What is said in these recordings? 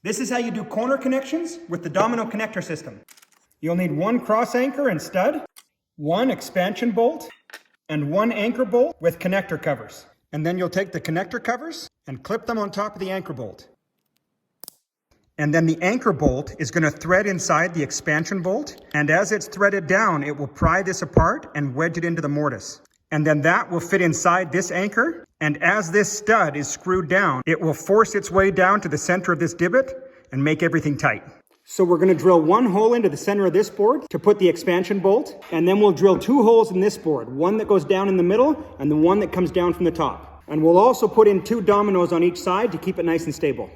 This is how you do corner connections with the domino connector system. You'll need one cross anchor and stud, one expansion bolt, and one anchor bolt with connector covers. And then you'll take the connector covers and clip them on top of the anchor bolt. And then the anchor bolt is going to thread inside the expansion bolt. And as it's threaded down, it will pry this apart and wedge it into the mortise. And then that will fit inside this anchor. And as this stud is screwed down, it will force its way down to the center of this divot and make everything tight. So we're going to drill one hole into the center of this board to put the expansion bolt. And then we'll drill two holes in this board, one that goes down in the middle and the one that comes down from the top. And we'll also put in two dominoes on each side to keep it nice and stable.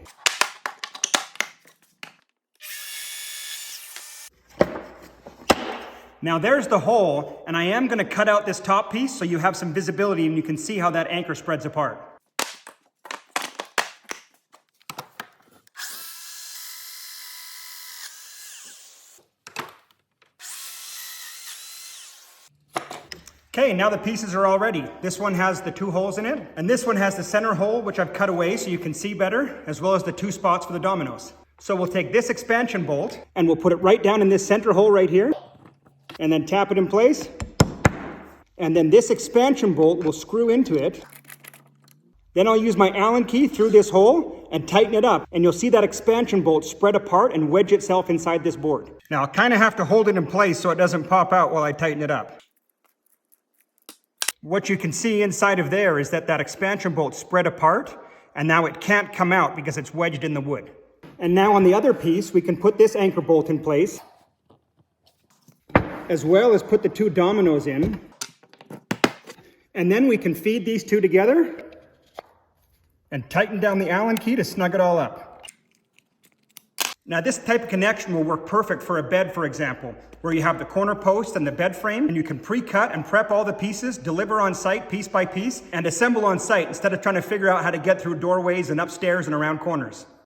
Now there's the hole, and I am going to cut out this top piece so you have some visibility and you can see how that anchor spreads apart. Okay, now the pieces are all ready. This one has the two holes in it, and this one has the center hole, which I've cut away so you can see better, as well as the two spots for the dominoes. So we'll take this expansion bolt, and we'll put it right down in this center hole right here, and then tap it in place. And then this expansion bolt will screw into it. Then I'll use my Allen key through this hole and tighten it up, and you'll see that expansion bolt spread apart and wedge itself inside this board. Now I'll kind of have to hold it in place so it doesn't pop out while I tighten it up. What you can see inside of there is that expansion bolt spread apart, and now it can't come out because it's wedged in the wood. And now on the other piece, we can put this anchor bolt in place, as well as put the two dominoes in. And then we can feed these two together and tighten down the Allen key to snug it all up. Now this type of connection will work perfect for a bed, for example, where you have the corner post and the bed frame, and you can pre-cut and prep all the pieces, deliver on site piece by piece, and assemble on site instead of trying to figure out how to get through doorways and upstairs and around corners.